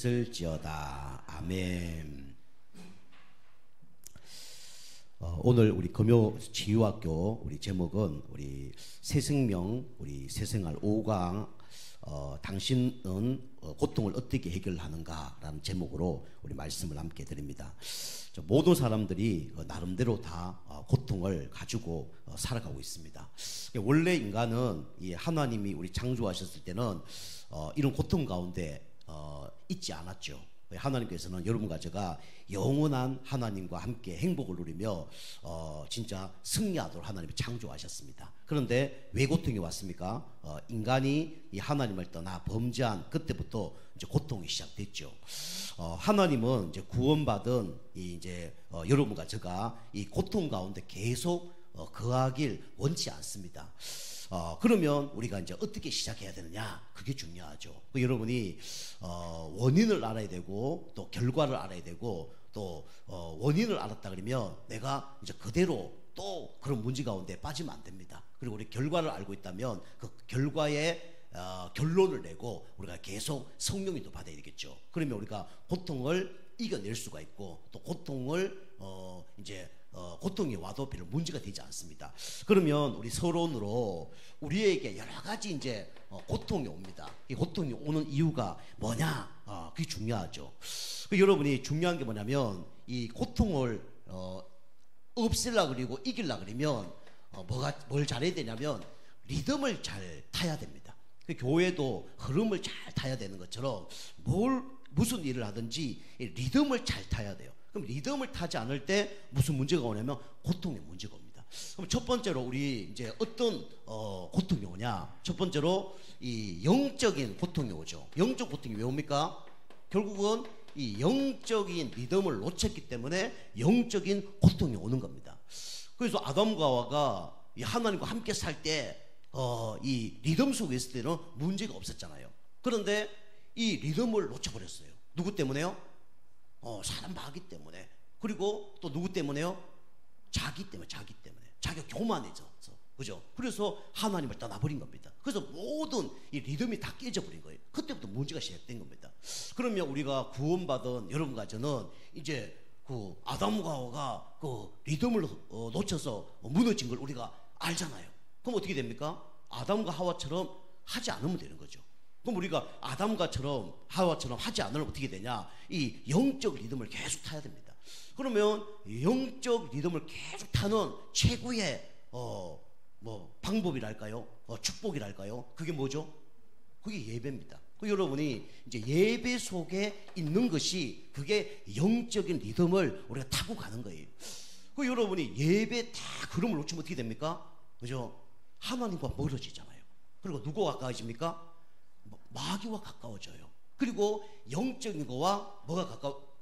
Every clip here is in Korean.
있을지어다. 아멘. 오늘 우리 금요치유학교 우리 제목은 우리 새생명 우리 새생활 5강 당신은 고통을 어떻게 해결하는가 라는 제목으로 우리 말씀을 함께 드립니다. 모든 사람들이 나름대로 다 고통을 가지고 살아가고 있습니다. 원래 인간은 하나님이 우리 창조하셨을 때는 이런 고통 가운데 있지 않았죠. 하나님께서는 여러분과 제가 영원한 하나님과 함께 행복을 누리며 진짜 승리하도록 하나님이 창조하셨습니다. 그런데 왜 고통이 왔습니까? 인간이 이 하나님을 떠나 범죄한 그때부터 이제 고통이 시작됐죠. 하나님은 이제 구원받은 이제 여러분과 제가 이 고통 가운데 계속 거하길 원치 않습니다. 그러면 우리가 이제 어떻게 시작해야 되느냐? 그게 중요하죠. 여러분이 원인을 알아야 되고 또 결과를 알아야 되고 또 원인을 알았다 그러면 내가 이제 그대로 또 그런 문제 가운데 빠지면 안 됩니다. 그리고 우리 결과를 알고 있다면 그 결과의 결론을 내고 우리가 계속 성령님도 받아야 되겠죠. 그러면 우리가 고통을 이겨낼 수가 있고 또 고통을 고통이 와도 별 문제가 되지 않습니다. 그러면 우리 서론으로 우리에게 여러 가지 이제 고통이 옵니다. 이 고통이 오는 이유가 뭐냐? 그게 중요하죠. 여러분이 중요한 게 뭐냐면 이 고통을 없애려고 그리고 이기려고 그러면 뭘 잘해야 되냐면 리듬을 잘 타야 됩니다. 교회도 흐름을 잘 타야 되는 것처럼 무슨 일을 하든지 리듬을 잘 타야 돼요. 그럼 리듬을 타지 않을 때 무슨 문제가 오냐면 고통의 문제가 옵니다. 그럼 첫 번째로 우리 이제 어떤 고통이 오냐? 첫 번째로 이 영적인 고통이 오죠. 영적 고통이 왜 옵니까? 결국은 이 영적인 리듬을 놓쳤기 때문에 영적인 고통이 오는 겁니다. 그래서 아담과 하와가 하나님과 함께 살 때 이 리듬 속에 있을 때는 문제가 없었잖아요. 그런데 이 리듬을 놓쳐버렸어요. 누구 때문에요? 사람 마귀 때문에. 그리고 또 누구 때문에요? 자기 때문에. 자기가 교만해져서. 그죠? 그래서 하나님을 떠나버린 겁니다. 그래서 모든 이 리듬이 다 깨져버린 거예요. 그때부터 문제가 시작된 겁니다. 그러면 우리가 구원받은 여러분과 저는 이제 그 아담과 하와가 그 리듬을 놓쳐서 무너진 걸 우리가 알잖아요. 그럼 어떻게 됩니까? 아담과 하와처럼 하지 않으면 되는 거죠. 그럼 우리가 아담과처럼 하와처럼 하지 않으면 어떻게 되냐? 이 영적 리듬을 계속 타야 됩니다. 그러면 영적 리듬을 계속 타는 최고의 방법이랄까요? 축복이랄까요? 그게 뭐죠? 그게 예배입니다. 여러분이 이제 예배 속에 있는 것이 그게 영적인 리듬을 우리가 타고 가는 거예요. 여러분이 예배 다 흐름을 놓치면 어떻게 됩니까? 그죠? 하나님과 멀어지잖아요. 그리고 누구와 가까워집니까? 마귀와 가까워져요. 그리고 영적인 거와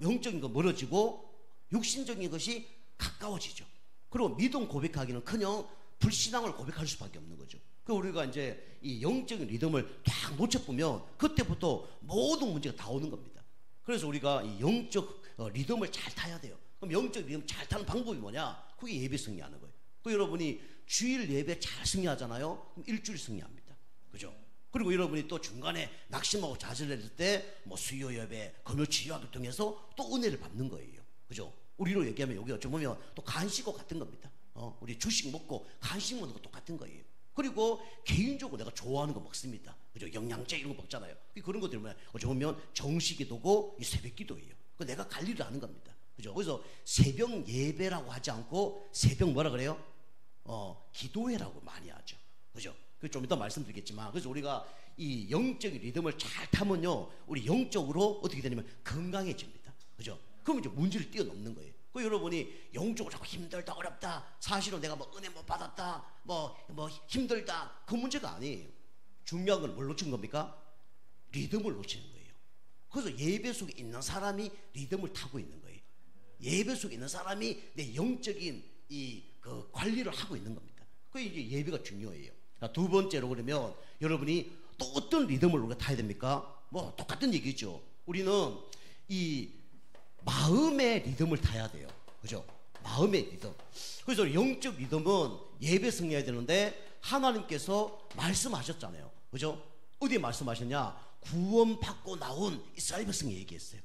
영적인 거 멀어지고 육신적인 것이 가까워지죠. 그리고 믿음 고백하기는 그냥 불신앙을 고백할 수밖에 없는 거죠. 우리가 이제 이 영적인 리듬을 딱 놓쳐보면 그때부터 모든 문제가 다 오는 겁니다. 그래서 우리가 이 영적 리듬을 잘 타야 돼요. 그럼 영적 리듬 잘 타는 방법이 뭐냐? 그게 예배 승리하는 거예요. 여러분이 주일 예배 잘 승리하잖아요. 그럼 일주일 승리합니다. 그죠? 그리고 여러분이 또 중간에 낙심하고 좌절했을 때 수요 예배, 금요 치유학을 통해서 또 은혜를 받는 거예요. 그죠? 우리로 얘기하면 여기 어쩌 보면 또 간식과 같은 겁니다. 우리 주식 먹고 간식 먹는 거 똑같은 거예요. 그리고 개인적으로 내가 좋아하는 거 먹습니다. 그죠? 영양제 이런 거 먹잖아요. 그런 것들이 어쩌 보면 정식기도고 새벽기도예요. 내가 관리를 하는 겁니다. 그죠? 그래서 새벽 예배라고 하지 않고 새벽 뭐라 그래요? 기도회라고 많이 하죠. 그죠? 좀 이따 말씀드리겠지만, 그래서 우리가 이 영적인 리듬을 잘 타면요, 우리 영적으로 어떻게 되냐면 건강해집니다. 그죠? 그럼 이제 문제를 뛰어넘는 거예요. 여러분이 영적으로 자꾸 힘들다, 어렵다, 사실은 내가 은혜 못 받았다, 힘들다, 그 문제가 아니에요. 중요한 건 뭘 놓친 겁니까? 리듬을 놓치는 거예요. 그래서 예배 속에 있는 사람이 리듬을 타고 있는 거예요. 예배 속에 있는 사람이 내 영적인 그 관리를 하고 있는 겁니다. 이제 예배가 중요해요. 두 번째로 그러면 여러분이 또 어떤 리듬을 우리가 타야 됩니까? 똑같은 얘기죠. 우리는 이 마음의 리듬을 타야 돼요. 그죠? 마음의 리듬. 그래서 영적 리듬은 예배 승리해야 되는데 하나님께서 말씀하셨잖아요. 그죠? 어디에 말씀하셨냐? 구원받고 나온 이스라엘 백성이 얘기했어요.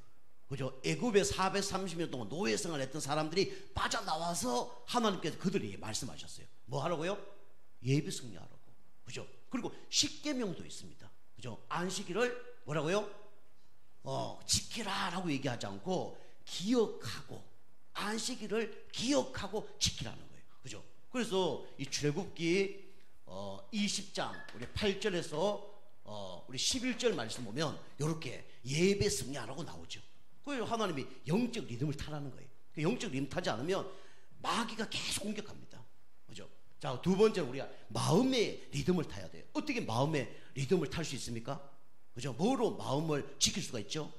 그죠? 애굽에 430년 동안 노예 생활했던 사람들이 빠져나와서 하나님께서 그들에게 말씀하셨어요. 뭐 하라고요? 예배 승리하라고. 그죠? 그리고 십계명도 있습니다. 그죠? 안식일을 뭐라고요? 지키라라고 얘기하지 않고 기억하고, 안식일을 기억하고 지키라는 거예요. 그죠? 그래서 이 출애굽기 20장 우리 8절에서 우리 11절 말씀 보면 이렇게 예배 승리하라고 나오죠. 그래서 하나님이 영적 리듬을 타라는 거예요. 그 영적 리듬 타지 않으면 마귀가 계속 공격합니다. 그죠? 자, 두 번째는 우리가 마음의 리듬을 타야 돼요. 어떻게 마음의 리듬을 탈 수 있습니까? 그죠? 뭐로 마음을 지킬 수가 있죠?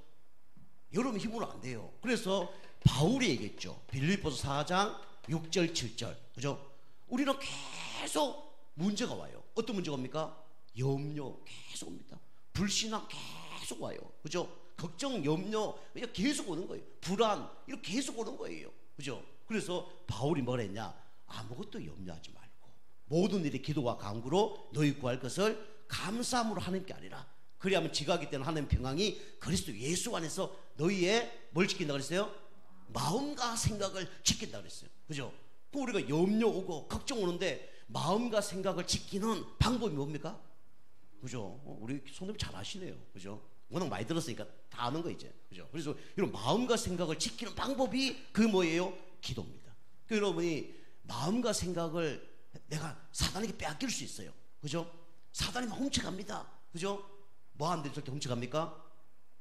여러분 힘으로 안 돼요. 그래서 바울이 얘기했죠. 빌립보서 4장 6절 7절. 그죠? 우리는 계속 문제가 와요. 어떤 문제가 옵니까? 염려 계속 옵니다. 불신앙 계속 와요. 그죠? 걱정, 염려 계속 오는 거예요. 불안 이렇게 계속 오는 거예요. 그죠? 그래서 바울이 뭐라 했냐? 아무것도 염려하지 말고 모든 일에 기도와 간구로 너희 구할 것을 감사함으로 하는 게 아니라, 그리하면 지각이 때는 하나님 평강이 그리스도 예수 안에서 너희의 뭘 지킨다 그랬어요? 마음과 생각을 지킨다 그랬어요. 그죠? 우리가 염려 오고 걱정 오는데 마음과 생각을 지키는 방법이 뭡니까? 그죠? 우리 손님 잘 아시네요. 그죠? 워낙 많이 들었으니까 다 아는 거 이제. 그죠? 그래서 이런 마음과 생각을 지키는 방법이 그 뭐예요? 기도입니다. 그 여러분이 마음과 생각을 내가 사단에게 빼앗길 수 있어요. 그죠? 사단이 막 훔쳐갑니다. 그죠? 뭐 안 됐을 때 훔쳐갑니까?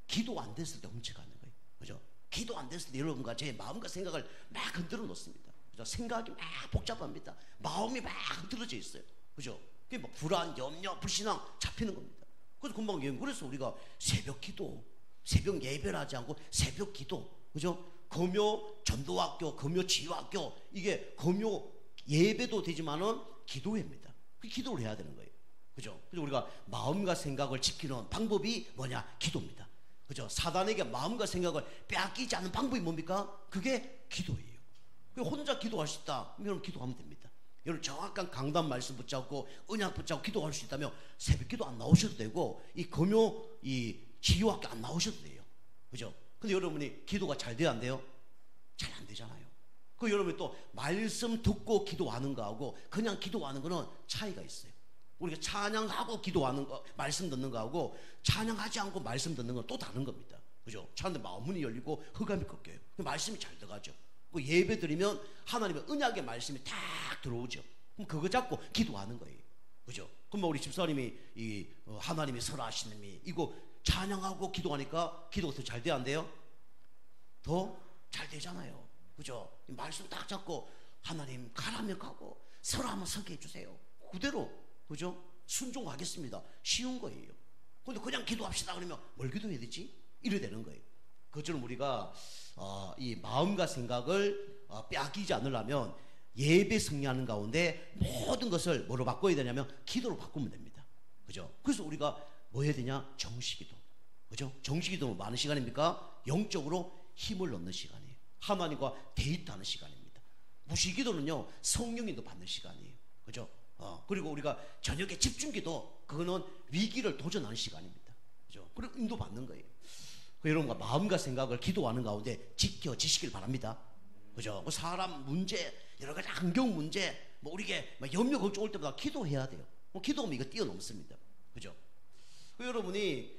기도 안 됐을 때 훔쳐가는 거예요. 그죠? 기도 안 됐을 때 여러분과 제 마음과 생각을 막 흔들어 놓습니다. 그죠? 생각이 막 복잡합니다. 마음이 막 흔들어져 있어요. 그죠? 그게 막 불안, 염려, 불신앙 잡히는 겁니다. 그래서 금방 그래서 우리가 새벽 기도, 새벽 예배를 하지 않고 새벽 기도, 그죠? 금요 전도학교, 금요 치유학교, 이게 금요 예배도 되지만은 기도회입니다. 그 기도를 해야 되는 거예요. 그죠? 그래서 우리가 마음과 생각을 지키는 방법이 뭐냐? 기도입니다. 그죠? 사단에게 마음과 생각을 빼앗기지 않는 방법이 뭡니까? 그게 기도예요. 혼자 기도할 수 있다, 여러분 기도하면 됩니다. 여러분 정확한 강단 말씀 붙잡고 언약 붙잡고 기도할 수 있다면 새벽 기도 안 나오셔도 되고 이 금요 이 치유학교 안 나오셔도 돼요. 그죠? 근데 여러분이 기도가 잘 돼야 안 돼요? 잘 안 되잖아요. 그 여러분이 또 말씀 듣고 기도하는 거하고 그냥 기도하는 거는 차이가 있어요. 우리가 찬양하고 기도하는 거, 말씀 듣는 거하고 찬양하지 않고 말씀 듣는 건 또 다른 겁니다. 그죠? 찬양데 마음 문이 열리고 흑암이 꺾여요. 말씀이 잘 들어가죠. 그 예배 드리면 하나님의 언약의 말씀이 탁 들어오죠. 그럼 그거 잡고 기도하는 거예요. 그죠? 그럼 우리 집사님이 하나님이 설하시는 미 이거 찬양하고 기도하니까 기도가 더 잘 돼야 안 돼요? 더 잘 되잖아요. 그죠? 말씀 딱 잡고 하나님 가라면 가고 설하면 서게 해주세요. 그대로 그죠? 순종하겠습니다. 쉬운 거예요. 근데 그냥 기도합시다 그러면 뭘 기도해야 되지? 이래 되는 거예요. 그처럼 우리가 이 마음과 생각을 빼앗기지 않으려면 예배 승리하는 가운데 모든 것을 뭐로 바꿔야 되냐면 기도로 바꾸면 됩니다. 그죠? 그래서 우리가 뭐 해야 되냐? 정시기도. 그죠? 정시기도는 많은 시간입니까? 영적으로 힘을 얻는 시간이에요. 하나님과 데이트하는 시간입니다. 무시기도는요 성령님도 받는 시간이에요. 그죠? 그리고 우리가 저녁에 집중기도, 그거는 위기를 도전하는 시간입니다. 그죠? 그리고 인도받는 거예요. 여러분과 마음과 생각을 기도하는 가운데 지켜지시길 바랍니다. 그죠? 사람 문제, 여러 가지 환경 문제, 우리에게 염려 걱정 올 때마다 기도해야 돼요. 기도하면 이거 뛰어넘습니다. 그죠? 여러분이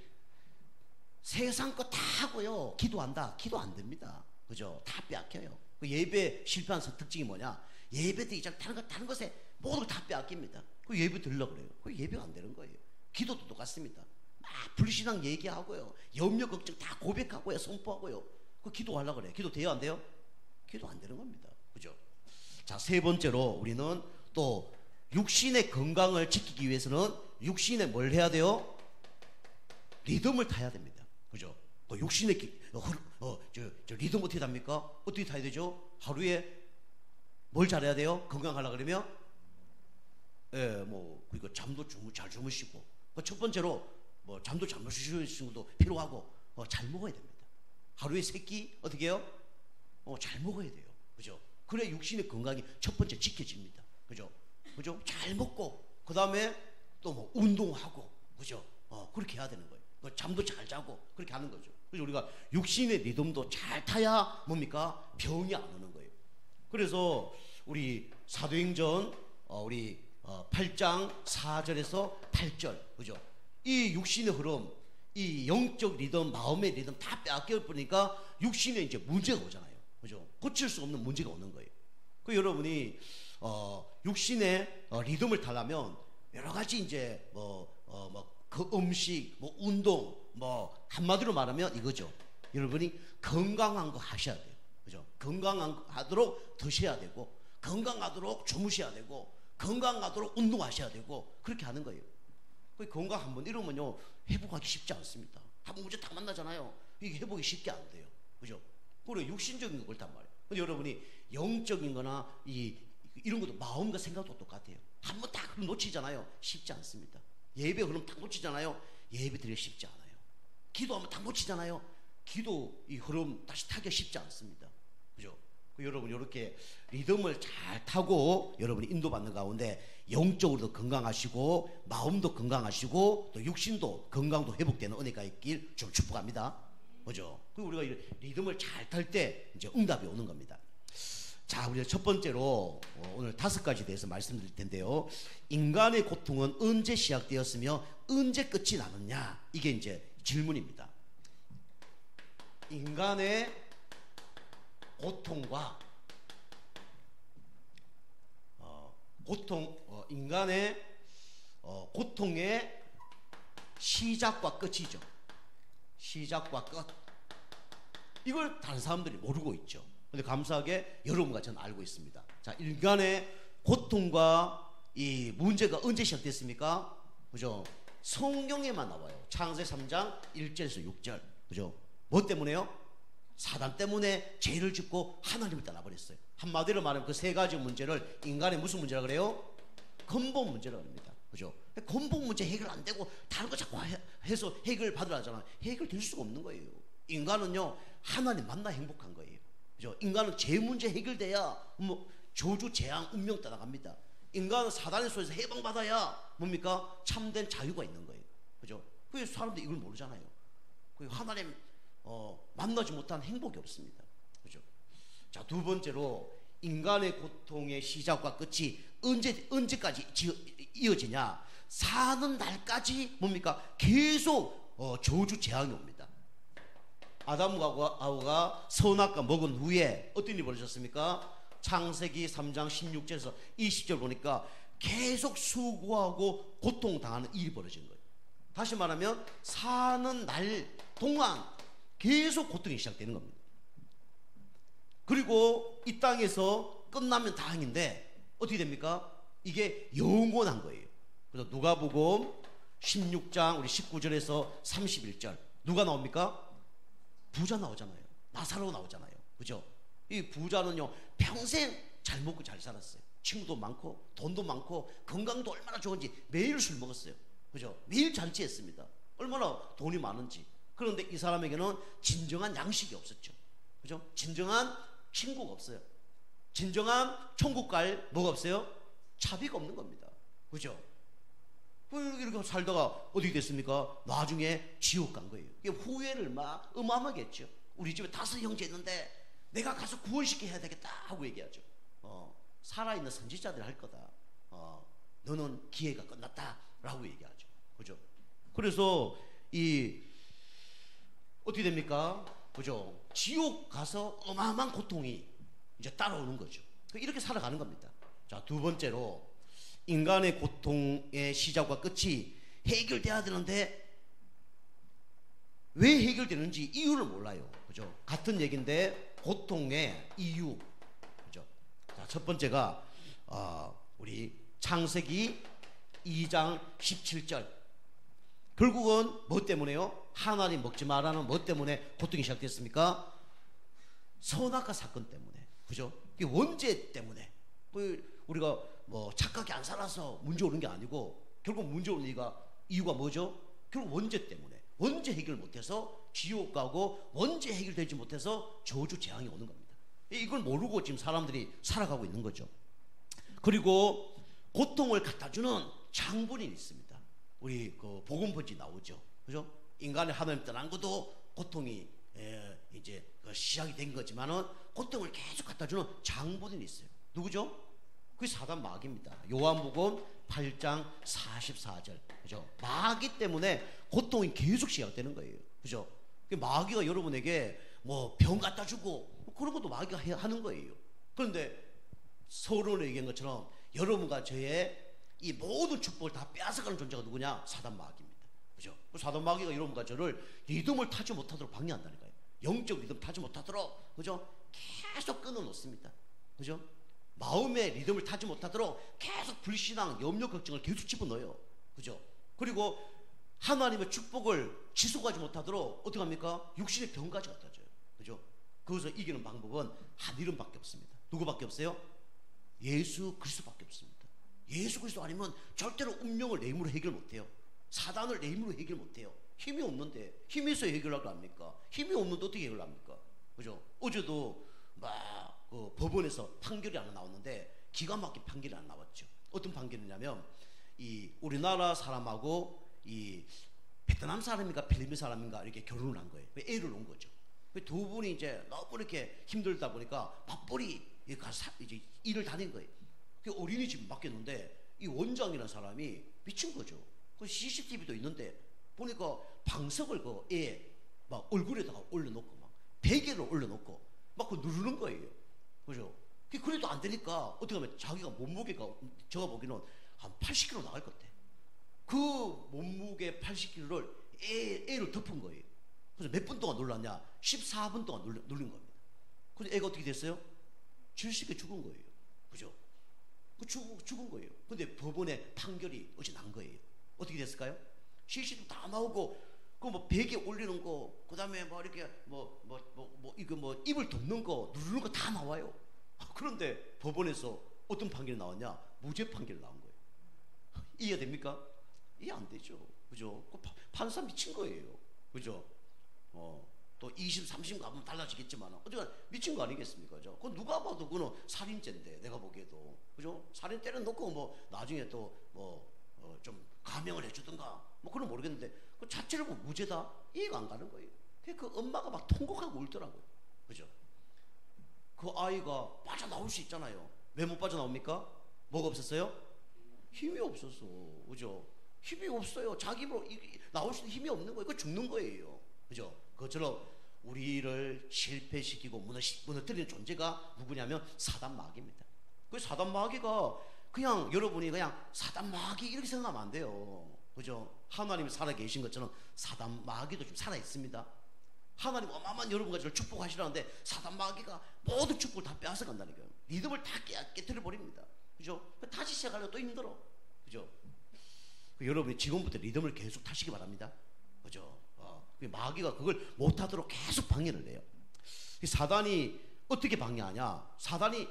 세상 거 다 하고요 기도한다, 기도 안 됩니다. 그죠? 다 빼앗겨요. 예배 실패한 특징이 뭐냐? 예배 드리기 전에 다른 것에 모든 걸 다 빼앗깁니다. 그 예배 드리려고 그래요. 그 예배가 안 되는 거예요. 기도도 똑같습니다. 막 불신앙 얘기하고요, 염려 걱정 다 고백하고요, 선포하고요. 그 기도하려고 그래요. 기도 돼요 안 돼요? 기도 안 되는 겁니다. 그죠? 자, 세 번째로 우리는 또 육신의 건강을 지키기 위해서는 육신에 뭘 해야 돼요? 리듬을 타야 됩니다. 그죠? 육신의 리듬 어떻게 답니까? 어떻게 타야 되죠? 하루에 뭘 잘해야 돼요? 건강하려고 그러면 그러니까 잠도 잘 주무시고, 첫 번째로 잠도 잘 주무시는 것도 필요하고, 잘 먹어야 됩니다. 하루에 3끼 어떻게 해요? 잘 먹어야 돼요. 그죠? 그래 육신의 건강이 첫 번째 지켜집니다. 그죠? 그죠? 잘 먹고 그 다음에 또 운동하고, 그죠? 그렇게 해야 되는 거예요. 잠도 잘 자고 그렇게 하는 거죠. 그래서 우리가 육신의 리듬도 잘 타야 뭡니까? 병이 안 오는 거예요. 그래서 우리 사도행전 우리 8장 4절에서 8절, 그죠? 이 육신의 흐름, 이 영적 리듬, 마음의 리듬 다 빼앗겨 버리니까 육신에 이제 문제가 오잖아요, 그죠? 고칠 수 없는 문제가 오는 거예요. 그 여러분이 육신의 리듬을 타려면 여러 가지 이제 그 음식, 운동, 한마디로 말하면 이거죠. 여러분이 건강한 거 하셔야 돼요, 그죠? 건강하도록 드셔야 되고, 건강하도록 주무셔야 되고, 건강하도록 운동하셔야 되고, 그렇게 하는 거예요. 건강 한번 잃으면요, 회복하기 쉽지 않습니다. 한번 문제 딱 만나잖아요. 이게 회복이 쉽게 안 돼요, 그죠? 그리고 육신적인 거 그렇단 말이에요. 근데 여러분이 영적인 거나 이런 것도 마음과 생각도 똑같아요. 한번 딱 흐름 놓치잖아요. 쉽지 않습니다. 예배 흐름 딱 놓치잖아요. 예배 드리기 쉽지 않아요. 기도하면 딱 놓치잖아요. 기도 이 흐름 다시 타기가 쉽지 않습니다, 그죠? 여러분 이렇게 리듬을 잘 타고 여러분이 인도받는 가운데 영적으로도 건강하시고 마음도 건강하시고 또 육신도 건강도 회복되는 은혜가 있길 좀 축복합니다, 그죠? 그리고 우리가 리듬을 잘 탈 때 이제 응답이 오는 겁니다. 자, 우리가 첫 번째로 오늘 5가지 대해서 말씀드릴 텐데요. 인간의 고통은 언제 시작되었으며 언제 끝이 나느냐, 이게 이제 질문입니다. 인간의 고통과 인간의 고통의 시작과 끝이죠. 시작과 끝. 이걸 다른 사람들이 모르고 있죠. 근데 감사하게 여러분과 저는 알고 있습니다. 자, 인간의 고통과 이 문제가 언제 시작됐습니까? 그죠? 성경에만 나와요. 창세기 3장 1절에서 6절. 그죠? 뭐 때문에요? 사단 때문에 죄를 짓고 하나님을 떠나버렸어요. 한마디로 말하면 그 3가지 문제를 인간의 무슨 문제라 그래요? 근본 문제라고 합니다, 그죠? 근본 문제 해결 안 되고 다른 거 자꾸 해서 해결 받으라 하잖아요. 해결될 수가 없는 거예요. 인간은요, 하나님 만나 행복한 거예요, 그죠? 인간은 죄 문제 해결돼야 저주, 재앙, 운명 떠나갑니다. 인간은 사단의 손에서 해방받아야 뭡니까? 참된 자유가 있는 거예요, 그죠? 그래서 사람들이 이걸 모르잖아요. 하나님 만나지 못한 행복이 없습니다, 그죠? 자, 2번째로 인간의 고통의 시작과 끝이 언제까지 이어지냐? 사는 날까지 뭡니까? 계속 저주 재앙이 옵니다. 아담과 하와가 선악과 먹은 후에 어떤 일이 벌어졌습니까? 창세기 3장 16절에서 20절 보니까 계속 수고하고 고통당하는 일이 벌어진 거예요. 다시 말하면 사는 날 동안 계속 고통이 시작되는 겁니다. 그리고 이 땅에서 끝나면 다행인데 어떻게 됩니까? 이게 영원한 거예요. 그래서 누가복음 16장 우리 19절에서 31절 누가 나옵니까? 부자 나오잖아요. 나사로 나오잖아요, 그죠? 이 부자는요, 평생 잘 먹고 잘 살았어요. 친구도 많고 돈도 많고 건강도 얼마나 좋은지 매일 술 먹었어요, 그죠? 매일 잔치했습니다. 얼마나 돈이 많은지. 그런데 이 사람에게는 진정한 양식이 없었죠, 그죠? 진정한 친구가 없어요. 진정한 천국 갈 뭐가 없어요? 차비가 없는 겁니다, 그죠? 이렇게 살다가 어떻게 됐습니까? 나중에 지옥 간 거예요. 후회를 막 어마어마하게 했죠. 우리 집에 5 형제 있는데 내가 가서 구원시켜야 되겠다 하고 얘기하죠. 살아있는 선지자들 할 거다. 너는 기회가 끝났다 라고 얘기하죠, 그죠? 그래서 어떻게 됩니까? 그죠? 지옥 가서 어마어마한 고통이 이제 따라오는 거죠. 이렇게 살아가는 겁니다. 자, 2번째로 인간의 고통의 시작과 끝이 해결돼야 되는데 왜 해결되는지 이유를 몰라요, 그죠? 같은 얘기인데 고통의 이유, 그죠? 자, 첫 번째가 우리 창세기 2장 17절. 결국은 뭐 때문에요? 하나님 먹지 말라는 뭐 때문에 고통이 시작됐습니까? 선악과 사건 때문에, 그죠? 이게 원죄 때문에. 우리가 착하게 안 살아서 문제 오는 게 아니고 결국 문제 오는 이유가 뭐죠? 결국 원죄 때문에. 원죄 해결 못해서 지옥 가고 원죄 해결되지 못해서 저주 재앙이 오는 겁니다. 이걸 모르고 지금 사람들이 살아가고 있는 거죠. 그리고 고통을 갖다 주는 장본인이 있습니다. 우리 그 복음 편지 나오죠, 그죠? 인간의 하나님 떠난 것도 고통이 이제 시작이 된 거지만은 고통을 계속 갖다 주는 장본인이 있어요. 누구죠? 그게 사단 마귀입니다. 요한복음 8장 44절. 그죠? 마귀 때문에 고통이 계속 시작되는 거예요. 그죠? 마귀가 여러분에게 뭐 병 갖다 주고 그런 것도 마귀가 하는 거예요. 그런데 서론에 얘기한 것처럼 여러분과 저의 이 모든 축복을 다 빼앗아가는 존재가 누구냐? 사단 마귀입니다. 그죠? 사단 마귀가 여러분과 저를 리듬을 타지 못하도록 방해한다는 거예요. 영적 리듬 타지 못하도록, 그죠? 계속 끊어놓습니다. 그죠? 마음의 리듬을 타지 못하도록 계속 불신앙, 염려, 걱정을 계속 집어넣어요. 그죠? 그리고 하나님의 축복을 지속하지 못하도록 어떻게 합니까? 육신의 병까지 갖다 줘요. 그죠? 그것을 이기는 방법은 한 이름밖에 없습니다. 누구밖에 없어요? 예수 그리스도밖에 없습니다. 예수 그리스도 아니면 절대로 운명을 내 힘으로 해결 못해요. 사단을 내 힘으로 해결 못해요. 힘이 없는데, 힘이 있어야 해결하려 합니까? 힘이 없는데 어떻게 해결합니까? 그죠? 어제도 막 그 법원에서 판결이 하나 나왔는데 기가 막힌 판결이 하나 나왔죠. 어떤 판결이냐면 이 우리나라 사람하고 이 베트남 사람인가 필리핀 사람인가 이렇게 결혼을 한 거예요. 애를 놓은 거죠. 두 분이 이제 너무 이렇게 힘들다 보니까 맞벌이 이제 일을 다닌 거예요. 그 어린이집 맡겼는데 이 원장이라는 사람이 미친 거죠. 그 CCTV도 있는데 보니까 방석을 그 애 막 얼굴에다가 올려놓고 막 베개를 올려놓고 막 그 누르는 거예요. 그죠? 그래도 안 되니까 어떻게 하면 자기가 몸무게가 제가 보기에는 한 80kg 나갈 것 같아. 그 몸무게 80kg를 애를 덮은 거예요. 그래서 몇 분 동안 눌렀냐? 14분 동안 눌린 겁니다. 그래서 애가 어떻게 됐어요? 질식에 죽은 거예요. 그죠? 죽은 거예요. 근데 법원에 판결이 어제 난 거예요. 어떻게 됐을까요? 실시도 다 나오고, 그 뭐 베개 올리는 거, 그 다음에 뭐 이렇게 이거 뭐 입을 덮는 거, 누르는 거 다 나와요. 그런데 법원에서 어떤 판결이 나왔냐? 무죄 판결이 나온 거예요. 이해됩니까? 이해 안 되죠. 그죠? 판사 미친 거예요. 그죠? 또 20, 30 가면 달라지겠지만 어쨌든 미친 거 아니겠습니까? 그죠? 그건 누가 봐도 그거는 살인죄인데, 내가 보기에도. 그죠? 살인 때려놓고 뭐 나중에 또 뭐 좀 감형을 해주든가 뭐 그건 모르겠는데 그 자체를 뭐 무죄다? 이해가 안 가는 거예요. 그 엄마가 막 통곡하고 울더라고요. 그죠? 그 아이가 빠져나올 수 있잖아요. 왜 못 빠져나옵니까? 뭐가 없었어요? 힘이 없었어. 그죠? 힘이 없어요. 자기 힘으로 나올 수 있는 힘이 없는 거예요. 그거 죽는 거예요. 그죠? 그것처럼 우리를 실패시키고 무너뜨리는 존재가 누구냐면 사단 마귀입니다. 그 사단 마귀가 그냥 여러분이 그냥 사단 마귀 이렇게 생각하면 안 돼요. 그죠? 하나님이 살아계신 것처럼 사단 마귀도 좀 살아있습니다. 하나님 어마어마한 여러분과 저를 축복하시라는데 사단 마귀가 모든 축복을 다 빼앗아 간다는 거예요. 리듬을 다 깨뜨려 버립니다. 그죠? 다시 시작하려고 또 힘들어. 그죠? 여러분이 지금부터 리듬을 계속 타시기 바랍니다. 그죠? 마귀가 그걸 못하도록 계속 방해를 해요. 사단이 어떻게 방해하냐? 사단이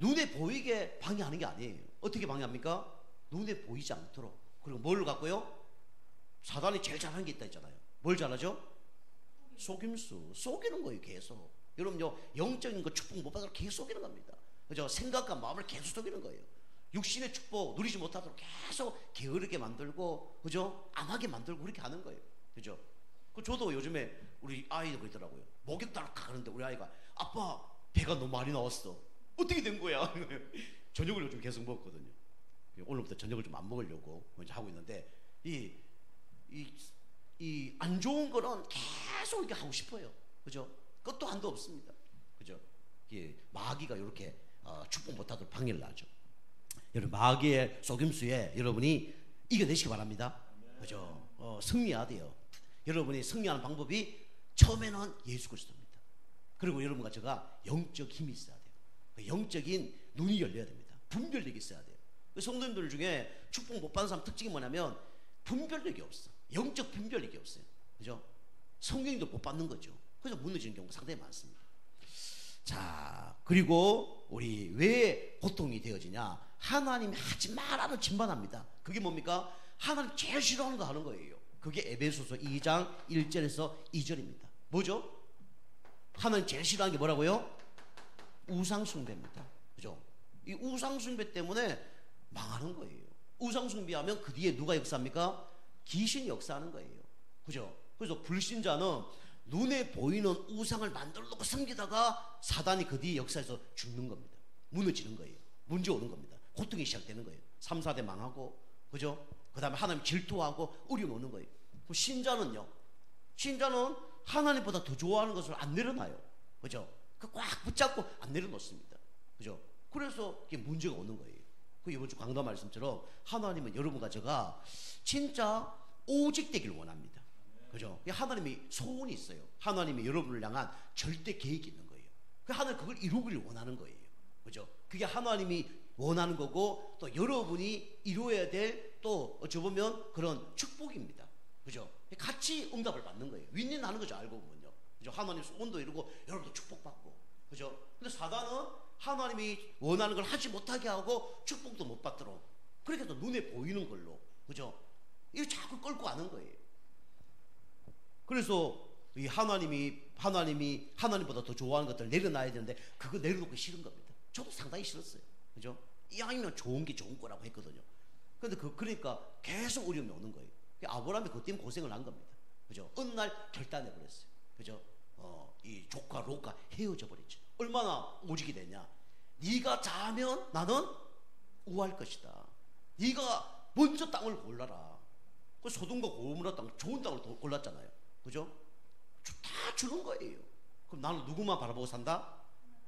눈에 보이게 방해하는 게 아니에요. 어떻게 방해합니까? 눈에 보이지 않도록. 그리고 뭘 갖고요? 사단이 제일 잘하는 게 있다 했잖아요. 뭘 잘하죠? 속임수. 속이는 거예요. 계속. 여러분요, 영적인 거 축복 못 받도록 계속 속이는 겁니다. 그죠? 생각과 마음을 계속 속이는 거예요. 육신의 축복 누리지 못하도록 계속 게으르게 만들고, 그죠? 암하게 만들고 그렇게 하는 거예요. 그죠? 저도 요즘에 우리 아이도 그러더라고요. 목욕탕을 가는데 우리 아이가 아빠 배가 너무 많이 나왔어. 어떻게 된 거야? 저녁을 요즘 계속 먹었거든요. 오늘부터 저녁을 좀 안 먹으려고 하고 있는데 이 안 좋은 거는 계속 이렇게 하고 싶어요. 그죠? 그것도 한도 없습니다. 그죠? 마귀가 이렇게 축복 못하도록 방해를 하죠. 여러분 마귀의 속임수에 여러분이 이겨내시기 바랍니다. 그죠? 승리해야 돼요. 여러분이 승리하는 방법이 처음에는 예수 그리스도입니다. 그리고 여러분과 제가 영적 힘이 있어야 돼요. 영적인 눈이 열려야 됩니다. 분별력이 있어야 돼요. 성도님들 중에 축복 못 받는 사람 특징이 뭐냐면 분별력이 없어. 영적 분별력이 없어요. 그죠? 성경도 못 받는 거죠. 그래서 무너지는 경우가 상당히 많습니다. 자, 그리고 우리 왜 고통이 되어지냐? 하나님이 하지 말라는 진반합니다. 그게 뭡니까? 하나님 제일 싫어하는 거 하는 거예요. 그게 에베소서 2장 1절에서 2절입니다. 뭐죠? 하나님 제일 싫어하는 게 뭐라고요? 우상숭배입니다. 그죠? 이 우상숭배 때문에 망하는 거예요. 우상숭배하면 그 뒤에 누가 역사합니까? 귀신이 역사하는 거예요. 그죠? 그래서 불신자는 눈에 보이는 우상을 만들어 놓고 섬기다가 사단이 그 뒤에 역사에서 죽는 겁니다. 무너지는 거예요. 문제 오는 겁니다. 고통이 시작되는 거예요. 3, 4대 망하고, 그죠? 그 다음에 하나님 질투하고 어려움 오는 거예요. 그럼 신자는요? 신자는 하나님보다 더 좋아하는 것을 안 내려놔요. 그죠? 그 꽉 붙잡고 안 내려놓습니다. 그죠? 그래서 이게 문제가 오는 거예요. 그 이번 주 강도 말씀처럼 하나님은 여러분과 제가 진짜 오직 되길 원합니다. 그죠? 하나님이 소원이 있어요. 하나님이 여러분을 향한 절대 계획이 있는 거예요. 그 하나님 그걸 이루기를 원하는 거예요. 그죠? 그게 하나님이 원하는 거고 또 여러분이 이루어야 될 또 어찌 보면 그런 축복입니다. 그죠? 같이 응답을 받는 거예요. 윈윈하는 거죠. 알고 보면요. 그죠? 하나님 소원도 이루고 여러분도 축복받고. 그죠? 근데 사단은 하나님이 원하는 걸 하지 못하게 하고 축복도 못 받도록 그렇게 해서 눈에 보이는 걸로. 그죠? 이거 자꾸 끌고 가는 거예요. 그래서 이 하나님보다 더 좋아하는 것들을 내려놔야 되는데 그거 내려놓기 싫은 겁니다. 저도 상당히 싫었어요. 그죠? 이왕이면 좋은 게 좋은 거라고 했거든요. 근데 그러니까 계속 어려움이 오는 거예요. 아브라함이 그것 때문에 고생을 한 겁니다. 그죠? 어느 날 결단해 버렸어요. 그죠? 이 조카 롯과 헤어져 버렸죠. 얼마나 오직이 되냐? 네가 자면 나는 우할 것이다. 네가 먼저 땅을 골라라. 그 소돔과 고모라 땅 좋은 땅을 골랐잖아요. 그죠? 다 주는 거예요. 그럼 나는 누구만 바라보고 산다?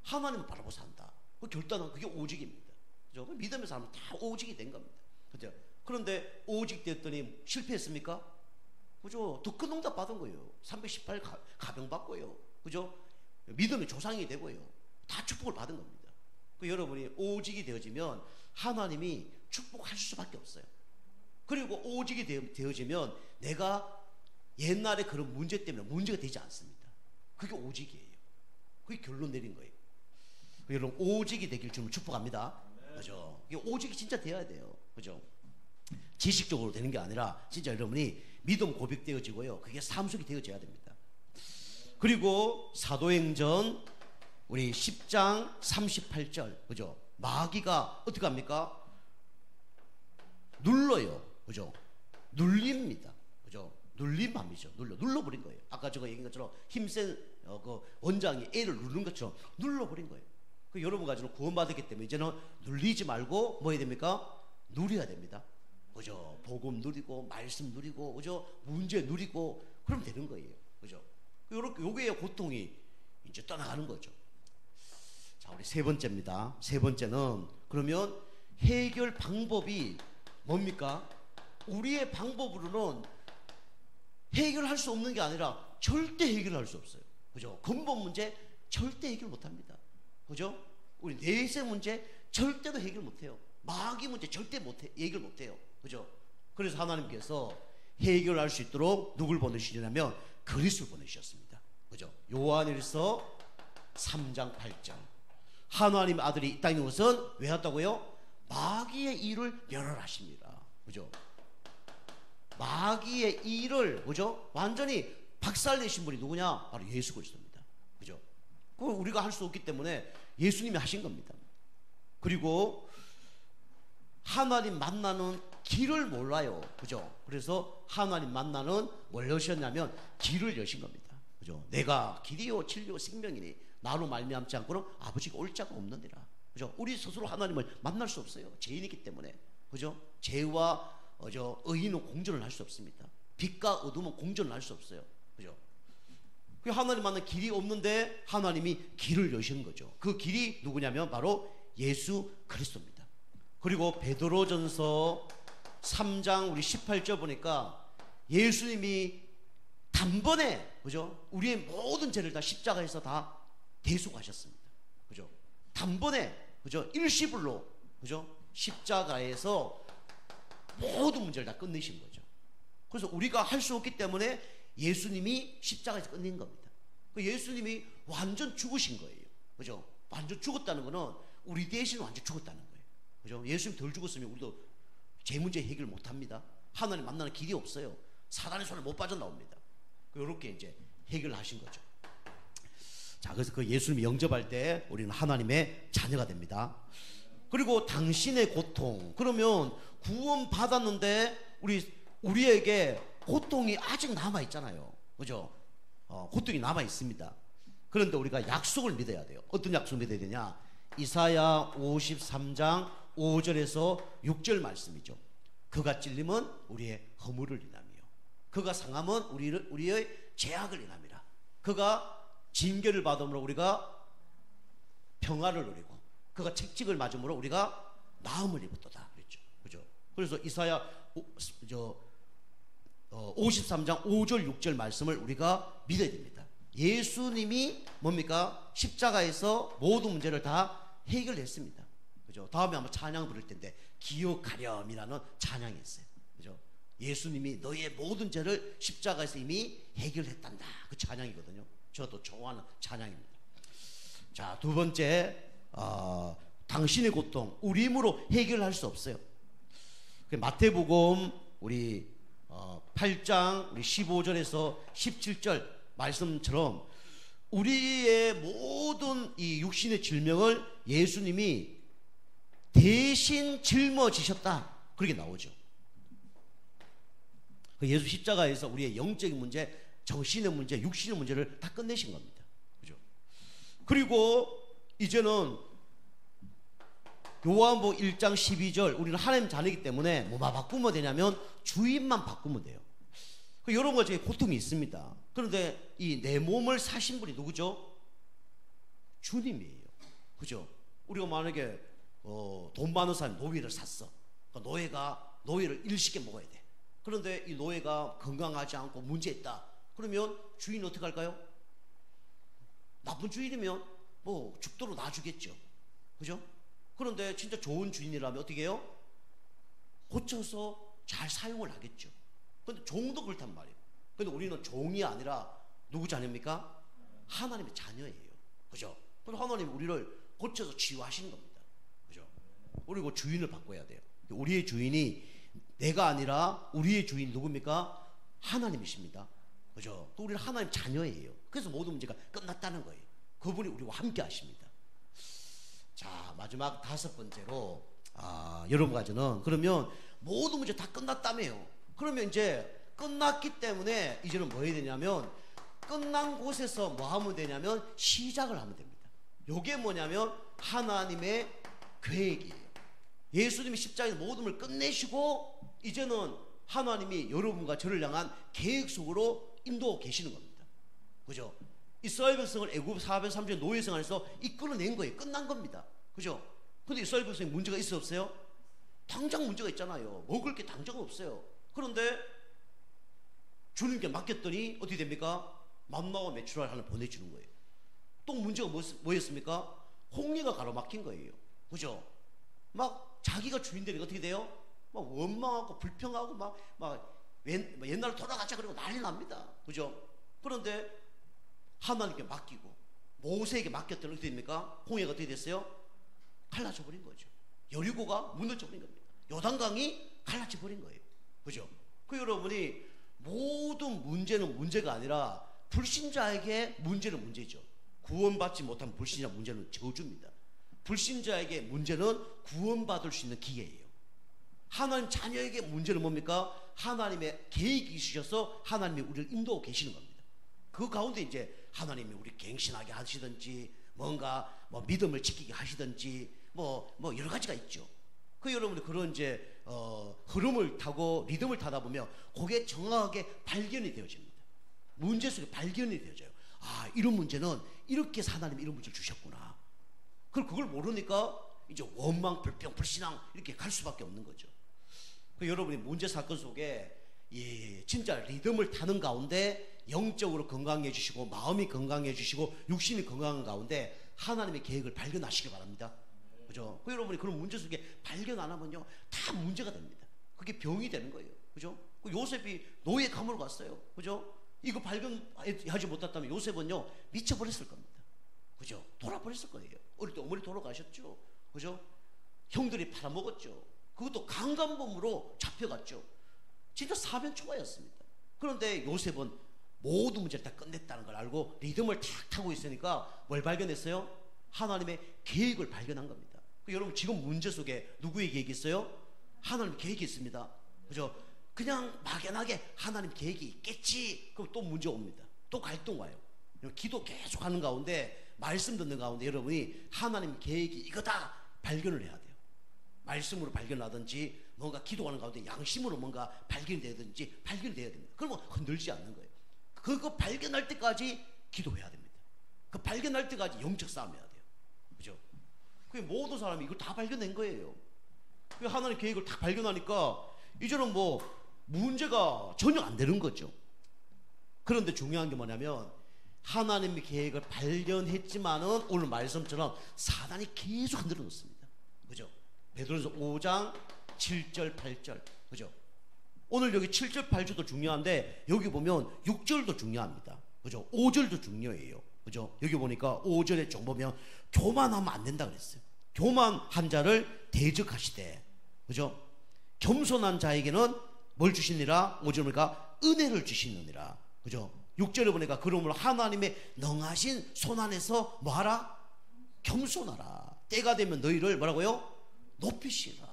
하나님을 바라보고 산다. 그 결단은 그게 오직입니다. 그죠? 믿음의 사람은 다 오직이 된 겁니다. 그죠? 그런데 오직 됐더니 실패했습니까? 그죠? 더 큰 응답 받은 거예요. 318 가병 받고요. 그죠? 믿음의 조상이 되고요. 다 축복을 받은 겁니다. 그 여러분이 오직이 되어지면 하나님이 축복할 수밖에 없어요. 그리고 오직이 되어지면 내가 옛날에 그런 문제 때문에 문제가 되지 않습니다. 그게 오직이에요. 그게 결론 내린 거예요. 여러분 오직이 되길 주님 축복합니다. 그죠? 이게 오직이 진짜 돼야 돼요. 그죠? 지식적으로 되는 게 아니라 진짜 여러분이 믿음 고백되어지고요. 그게 삶 속이 되어져야 됩니다. 그리고 사도행전 우리 10장 38절 그죠? 마귀가 어떻게 합니까? 눌러요. 그죠? 눌립니다. 그죠? 눌림함이죠. 눌러버린 거예요. 아까 제가 얘기한 것처럼 힘센 그 원장이 애를 누르는 것처럼 눌러버린 거예요. 그 여러분 가지고 구원받았기 때문에 이제는 눌리지 말고 뭐 해야 됩니까? 누려야 됩니다. 그죠? 복음 누리고 말씀 누리고 그죠? 문제 누리고 그러면 되는 거예요. 그죠? 요게 고통이 이제 떠나가는 거죠. 자, 우리 세 번째입니다. 세 번째는 그러면 해결 방법이 뭡니까? 우리의 방법으로는 해결할 수 없는 게 아니라 절대 해결할 수 없어요. 그죠? 근본 문제 절대 해결 못 합니다. 그죠? 우리 내세 문제 절대로 해결 못 해요. 마귀 문제 절대 해결 못 해요. 그죠? 그래서 하나님께서 해결할 수 있도록 누굴 보내시냐면 그리스도를 보내주셨습니다. 그죠? 요한일서 3장 8절 하나님의 아들이 이 땅에 오선 왜 왔다고요? 마귀의 일을 멸하십니다. 그죠? 마귀의 일을 그죠? 완전히 박살내신 분이 누구냐? 바로 예수 그리스도입니다. 그죠? 그걸 우리가 할 수 없기 때문에 예수님이 하신 겁니다. 그리고 하나님 만나는 길을 몰라요. 그죠? 그래서 하나님 만나는 뭘 여셨냐면 길을 여신 겁니다. 그죠? 내가 길이요 진리요 생명이니 나로 말미암지 않고는 아버지가 올 자가 없느니라. 그죠? 우리 스스로 하나님을 만날 수 없어요. 죄인이기 때문에. 그죠? 죄와 의인은 공존을 할 수 없습니다. 빛과 어둠은 공존을 할 수 없어요. 그죠? 그 하나님 만난 길이 없는데 하나님이 길을 여신 거죠. 그 길이 누구냐면 바로 예수 그리스도입니다. 그리고 베드로전서 3장 우리 18절 보니까 예수님이 단번에 그죠? 우리의 모든 죄를 다 십자가에서 다 대속하셨습니다. 그죠? 단번에 그죠? 일시불로 그죠? 십자가에서 모든 문제를 다 끝내신 거죠. 그래서 우리가 할 수 없기 때문에 예수님이 십자가에서 끝낸 겁니다. 예수님이 완전 죽으신 거예요. 그죠? 완전 죽었다는 거는 우리 대신 완전 죽었다는 거예요. 그죠? 예수님 덜 죽었으면 우리도 제 문제 해결 못 합니다. 하나님 만나는 길이 없어요. 사단의 손에 못 빠져나옵니다. 이렇게 이제 해결하신 거죠. 자, 그래서 그 예수님이 영접할 때 우리는 하나님의 자녀가 됩니다. 그리고 당신의 고통, 그러면 구원 받았는데 우리에게 고통이 아직 남아 있잖아요. 그죠? 고통이 남아 있습니다. 그런데 우리가 약속을 믿어야 돼요. 어떤 약속을 믿어야 되냐? 이사야 53장 5절에서 6절 말씀이죠. 그가 찔림은 우리의 허물을 인함이요, 그가 상함은 우리의 죄악을 인함이라. 그가 징계를 받음으로 우리가 평화를 누리고, 그가 책직을 맞음으로 우리가 나음을 입었도다 그랬죠. 그죠? 그래서 이사야 53장 5절 6절 말씀을 우리가 믿어야 됩니다. 예수님이 뭡니까? 십자가에서 모든 문제를 다 해결했습니다. 그죠? 다음에 한번 찬양 부를 텐데 기억하렴이라는 찬양이 있어요. 그죠? 예수님이 너의 모든 죄를 십자가에서 이미 해결했단다, 그 찬양이거든요. 저도 좋아하는 찬양입니다. 자, 두 번째, 당신의 고통 우리 힘으로 해결할 수 없어요. 마태복음 우리 8장 우리 15절에서 17절 말씀처럼 우리의 모든 이 육신의 질병을 예수님이 대신 짊어지셨다, 그렇게 나오죠. 예수 십자가에서 우리의 영적인 문제, 정신의 문제, 육신의 문제를 다 끝내신 겁니다. 그죠? 그리고 이제는 요한복음 1장 12절, 우리는 하나님 자녀이기 때문에 뭐만 바꾸면 되냐면 주인만 바꾸면 돼요. 여러 가지 고통이 있습니다. 그런데 이 내 몸을 사신 분이 누구죠? 주님이에요. 그죠? 우리가 만약에 돈 많은 사람이 노예를 샀어. 그러니까 노예가 노예를 일식에 먹어야 돼. 그런데 이 노예가 건강하지 않고 문제 있다. 그러면 주인은 어떻게 할까요? 나쁜 주인이면 뭐 죽도록 놔주겠죠. 그죠? 그런데 진짜 좋은 주인이라면 어떻게 해요? 고쳐서 잘 사용을 하겠죠. 그런데 종도 그렇단 말이에요. 그런데 우리는 종이 아니라 누구 자녀입니까? 하나님의 자녀예요. 그죠? 그래서 하나님이 우리를 고쳐서 치유하시는 겁니다. 그죠? 그리고 주인을 바꿔야 돼요. 우리의 주인이 내가 아니라 우리의 주인 누굽니까? 하나님이십니다. 그죠? 또 우리는 하나님 자녀예요. 그래서 모든 문제가 끝났다는 거예요. 그분이 우리와 함께 하십니다. 자, 마지막 다섯 번째로, 여러분까지는 그러면 모든 문제 다 끝났다며요. 그러면 이제 끝났기 때문에 이제는 뭐 해야 되냐면, 끝난 곳에서 뭐 하면 되냐면 시작을 하면 됩니다. 요게 뭐냐면 하나님의 계획이에요. 예수님이 십자가에서 모든 걸 끝내시고 이제는 하나님이 여러분과 저를 향한 계획 속으로 인도하고 계시는 겁니다. 그죠? 이스라엘 백성을 애굽 430년 노예 생활에서 이끌어낸 거예요. 끝난 겁니다. 그죠? 근데 이스라엘 백성이 문제가 있어 없어요? 당장 문제가 있잖아요. 먹을 게 당장 없어요. 그런데 주님께 맡겼더니 어떻게 됩니까? 만나와 메추라를 하나 보내주는 거예요. 또 문제가 뭐였습니까? 홍해가 가로막힌 거예요. 그죠? 막 자기가 주인 되니까 어떻게 돼요? 막 원망하고 불평하고 막 옛날로 돌아가자 그러고 난리 납니다. 그죠? 그런데 하나님께 맡기고 모세에게 맡겼더니 어떻게 됩니까? 홍해가 어떻게 됐어요? 갈라져 버린 거죠. 여리고가 무너져 버린 겁니다. 요단강이 갈라져 버린 거예요. 그죠? 그 여러분이 모든 문제는 문제가 아니라 불신자에게 문제는 문제죠. 구원받지 못한 불신자 문제는 저주입니다. 불신자에게 문제는 구원받을 수 있는 기회예요. 하나님 자녀에게 문제는 뭡니까? 하나님의 계획이 있으셔서 하나님이 우리를 인도하고 계시는 겁니다. 그 가운데 이제 하나님이 우리 갱신하게 하시든지 뭔가 뭐 믿음을 지키게 하시든지 뭐 여러 가지가 있죠. 그 여러분이 그런 이제 흐름을 타고 리듬을 타다 보면 그게 정확하게 발견이 되어집니다. 문제 속에 발견이 되어져요. 이런 문제는 이렇게 해서 하나님이 이런 문제를 주셨구나. 그걸 모르니까 이제 원망, 불평, 불신앙 이렇게 갈 수밖에 없는 거죠. 그 여러분이 문제 사건 속에 진짜 리듬을 타는 가운데 영적으로 건강해 주시고 마음이 건강해 주시고 육신이 건강한 가운데 하나님의 계획을 발견하시기 바랍니다. 그죠? 그 여러분이 그런 문제 속에 발견 안 하면요 다 문제가 됩니다. 그게 병이 되는 거예요. 그죠? 그 요셉이 노예 감옥으로 갔어요. 그죠? 이거 발견하지 못했다면 요셉은요 미쳐버렸을 겁니다. 그죠? 돌아버렸을 거예요. 어릴 때 어머니 돌아가셨죠. 그죠? 형들이 팔아먹었죠. 그것도 강간범으로 잡혀갔죠. 진짜 사면초가였습니다. 그런데 요셉은 모든 문제를 다 끝냈다는 걸 알고 리듬을 탁 타고 있으니까 뭘 발견했어요? 하나님의 계획을 발견한 겁니다. 여러분 지금 문제 속에 누구의 계획이 있어요? 하나님의 계획이 있습니다. 그죠? 그냥 막연하게 하나님 계획이 있겠지. 그럼 또 문제 옵니다. 또 갈등 와요. 기도 계속 하는 가운데, 말씀 듣는 가운데 여러분이 하나님 계획이 이거다 발견을 해야 돼요. 말씀으로 발견하든지 뭔가 기도하는 가운데 양심으로 뭔가 발견이 되든지 발견이 돼야 됩니다. 그러면 흔들리지 않는 거예요. 그거 발견할 때까지 기도해야 됩니다. 그 발견할 때까지 영적 싸움 해야 돼요. 그죠? 그게 모든 사람이 이걸 다 발견된 거예요. 그 하나님 계획을 다 발견하니까 이제는 뭐 문제가 전혀 안 되는 거죠. 그런데 중요한 게 뭐냐면, 하나님의 계획을 발견했지만은 오늘 말씀처럼 사단이 계속 흔들어 놓습니다. 그죠? 베드로전서 5장 7절 8절. 그죠? 오늘 여기 7절 8절도 중요한데 여기 보면 6절도 중요합니다. 그죠? 5절도 중요해요. 그죠? 여기 보니까 5절에 좀 보면 교만하면 안 된다 그랬어요. 교만한 자를 대적하시되, 그죠? 겸손한 자에게는 뭘 주시니라? 5절 보니까 은혜를 주시느니라. 그죠? 6절에 보니까 그러므로 하나님의 능하신 손안에서 뭐하라? 겸손하라. 때가 되면 너희를 뭐라고요? 높이시라.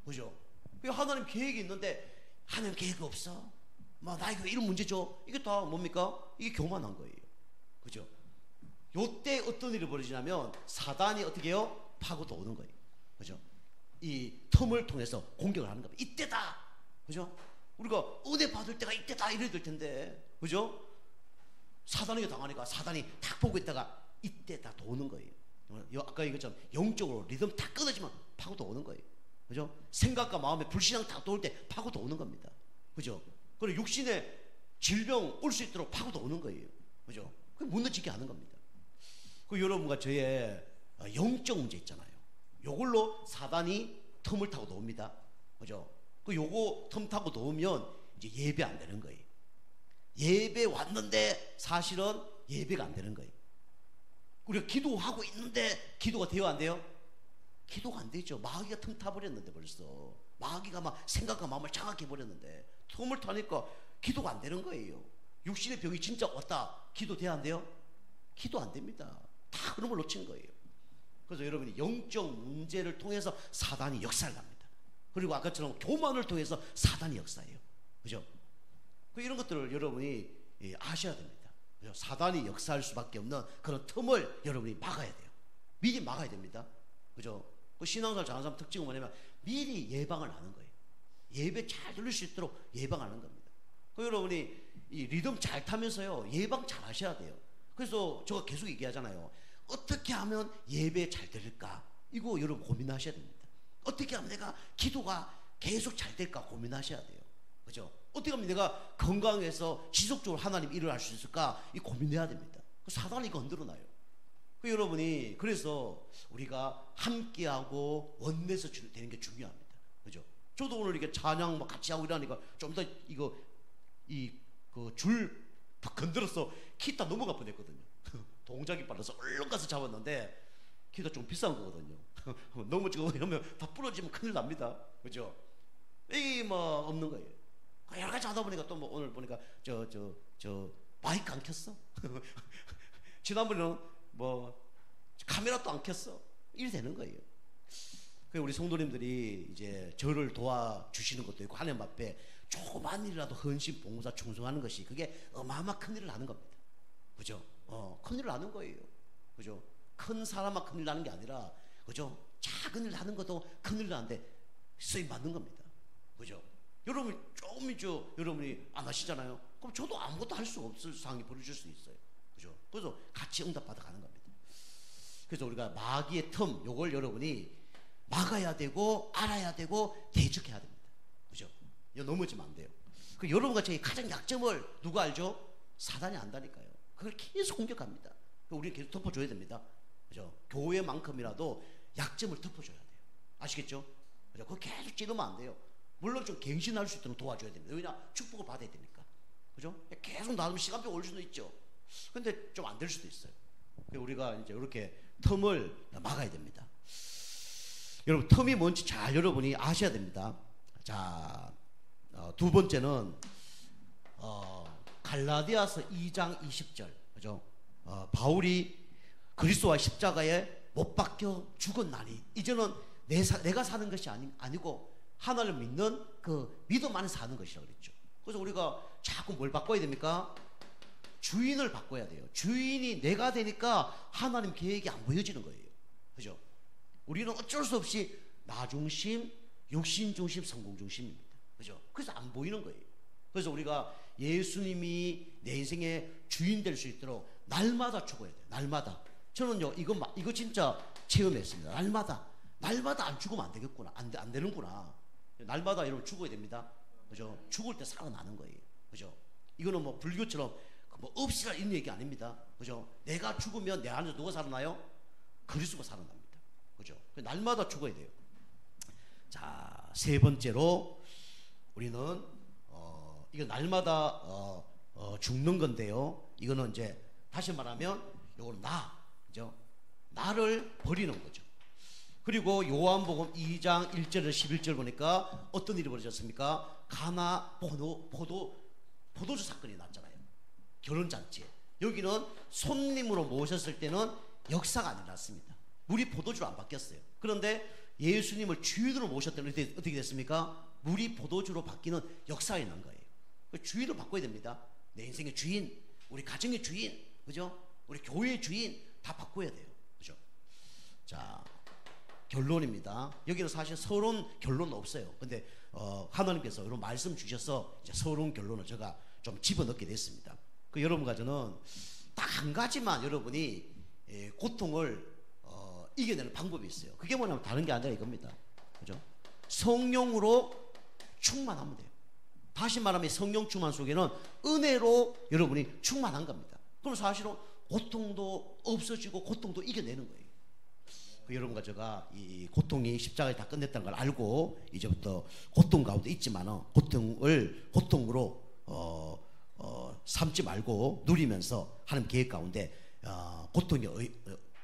그죠? 하나님 계획이 있는데 하나님 계획이 없어. 막 나에게 왜 이런 문제 줘? 이게 다 뭡니까? 이게 교만한 거예요. 그죠? 요때 어떤 일이 벌어지냐면 사단이 어떻게 해요? 파고도 오는 거예요. 그죠? 이 틈을 통해서 공격을 하는 겁니다. 이때다. 그죠? 우리가 은혜 받을 때가 이때다 이래야 될 텐데. 그죠? 사단에게 당하니까 사단이 탁 보고 있다가 이때다 도는 거예요. 아까 이것처럼 영적으로 리듬 탁 끊어지면 파고도 오는 거예요. 그죠? 생각과 마음에 불신앙 탁 도올 때 파고도 오는 겁니다. 그죠? 그리고 육신에 질병 올 수 있도록 파고도 오는 거예요. 그죠? 그 무너지게 하는 겁니다. 그 여러분과 저의 영적 문제 있잖아요. 요걸로 사단이 틈을 타고 놓습니다. 그죠? 그 요거 틈 타고 놓으면 이제 예배 안 되는 거예요. 예배 왔는데 사실은 예배가 안 되는 거예요. 우리가 기도하고 있는데 기도가 돼요, 안 돼요? 기도가 안 되죠. 마귀가 틈 타버렸는데 벌써. 마귀가 막 생각과 마음을 장악해 버렸는데 틈을 타니까 기도가 안 되는 거예요. 육신의 병이 진짜 왔다. 기도 돼야 안 돼요? 기도 안 됩니다. 다 그런 걸 놓친 거예요. 그래서 여러분이 영적 문제를 통해서 사단이 역사를 합니다. 그리고 아까처럼 교만을 통해서 사단이 역사해요. 그죠? 이런 것들을 여러분이 아셔야 됩니다. 그죠? 사단이 역사할 수밖에 없는 그런 틈을 여러분이 막아야 돼요. 미리 막아야 됩니다. 그죠? 신앙생활 잘하는 사람 특징은 뭐냐면 미리 예방을 하는 거예요. 예배 잘 들릴 수 있도록 예방하는 겁니다. 여러분이 이 리듬 잘 타면서요, 예방 잘 하셔야 돼요. 그래서 제가 계속 얘기하잖아요. 어떻게 하면 예배 잘 들릴까? 이거 여러분 고민하셔야 됩니다. 어떻게 하면 내가 기도가 계속 잘 될까 고민하셔야 돼요. 그죠? 어떻게 하면 내가 건강해서 지속적으로 하나님 일을 할 수 있을까? 이 고민해야 됩니다. 사단이 이거 흔들어 놔요. 여러분이 그래서 우리가 함께하고 원내서 되는 게 중요합니다. 그죠? 저도 오늘 이렇게 찬양 막 같이 하고 이러니까 좀 더 이거 그 줄 건드려서 키타 넘어가 뻔했거든요. 동작이 빨라서 얼른 가서 잡았는데 키가 좀 비싼 거거든요. 넘어지고 이러면 다 부러지면 큰일 납니다. 그죠? 이게 뭐 없는 거예요. 여러 가지 하다 보니까 또 뭐 오늘 보니까 저 마이크 안 켰어. 지난번에는 뭐 카메라도 안 켰어. 이래 되는 거예요. 우리 성도님들이 이제 저를 도와주시는 것도 있고 하나님 앞에 조그만 일이라도 헌신, 봉사, 충성하는 것이 그게 어마어마 큰 일을 하는 겁니다. 그죠? 큰 일을 하는 거예요. 그죠? 큰 사람만 큰 일 하는 게 아니라, 그죠? 작은 일 하는 것도 큰 일 하는데 쓰임 받는 겁니다. 그죠? 여러분이 조금이죠. 여러분이 안 하시잖아요. 그럼 저도 아무것도 할 수 없을 상황이 벌어질 수 있어요. 그죠? 그래서 같이 응답 받아가는 겁니다. 그래서 우리가 마귀의 틈, 요걸 여러분이 막아야 되고 알아야 되고 대적해야 됩니다. 그죠? 이거 넘어지면 안 돼요. 여러분과 저희 가장 약점을 누가 알죠? 사단이 안다니까요. 그걸 계속 공격합니다. 우리는 계속 덮어줘야 됩니다. 그죠? 교회만큼이라도 약점을 덮어줘야 돼요. 아시겠죠? 그죠? 그거 계속 찌르면 안 돼요. 물론 좀 갱신할 수 있도록 도와줘야 됩니다. 왜냐? 축복을 받아야 되니까. 그죠? 계속 놔두면 시간표 올 수도 있죠. 근데 좀 안 될 수도 있어요. 우리가 이제 이렇게 틈을 막아야 됩니다. 여러분, 틈이 뭔지 잘 여러분이 아셔야 됩니다. 자, 두 번째는 갈라디아서 2장 20절. 그죠? 바울이 그리스도와 십자가에 못 박혀 죽었나니 이제는 내가 사는 것이 아니고 하나님을 믿는 그 믿음 안에 사는 것이라고 그랬죠. 그래서 우리가 자꾸 뭘 바꿔야 됩니까? 주인을 바꿔야 돼요. 주인이 내가 되니까 하나님 계획이 안 보여지는 거예요. 그죠? 우리는 어쩔 수 없이 나 중심, 육신 중심, 성공 중심입니다. 그죠? 그래서 안 보이는 거예요. 그래서 우리가 예수님이 내 인생의 주인 될 수 있도록 날마다 죽어야 돼요. 날마다. 저는요, 이거 진짜 체험했습니다. 날마다 안 죽으면 안 되겠구나. 안 되는구나. 날마다 여러분 죽어야 됩니다. 그죠? 죽을 때 살아나는 거예요. 그죠? 이거는 뭐 불교처럼 뭐 없이라 이런 얘기 아닙니다. 그죠? 내가 죽으면 내 안에서 누가 살아나요? 그리스도가 살아납니다. 그죠? 날마다 죽어야 돼요. 자, 세 번째로 우리는 이거 날마다 죽는 건데요. 이거는 이제 다시 말하면 이거는 그죠? 나를 버리는 거죠. 그리고 요한복음 2장 1절에서 11절 보니까 어떤 일이 벌어졌습니까? 가나 포도주 사건이 났잖아요. 결혼잔치에. 여기는 손님으로 모셨을 때는 역사가 안 일어났습니다. 물이 포도주로 안 바뀌었어요. 그런데 예수님을 주인으로 모셨더니 어떻게 됐습니까? 물이 포도주로 바뀌는 역사가 있는 거예요. 주인을 바꿔야 됩니다. 내 인생의 주인, 우리 가정의 주인, 그죠? 우리 교회의 주인 다 바꿔야 돼요. 그죠? 자, 결론입니다. 여기는 사실 서론 결론은 없어요. 근데 하나님께서 이런 말씀 주셔서 이제 서론 결론을 제가 좀 집어넣게 됐습니다. 여러분과 저는 딱 한 가지만 여러분이 고통을 이겨내는 방법이 있어요. 그게 뭐냐면 다른 게 아니라 이겁니다. 그죠? 성령으로 충만하면 돼요. 다시 말하면 성령 충만 속에는 은혜로 여러분이 충만한 겁니다. 그럼 사실은 고통도 없어지고 고통도 이겨내는 거예요. 여러분과 제가 이 고통이 십자가에 다 끝냈다는 걸 알고 이제부터 고통 가운데 있지만은 고통으로 삼지 말고 누리면서 하는 계획 가운데 고통이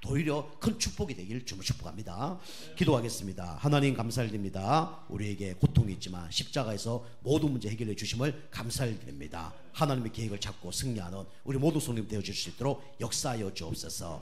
오히려 큰 축복이 되길 주로 축복합니다. 기도하겠습니다. 하나님 감사드립니다. 우리에게 고통이 있지만 십자가에서 모든 문제 해결해 주심을 감사드립니다. 하나님의 계획을 잡고 승리하는 우리 모두 성님 되어줄 수 있도록 역사하여 주옵소서.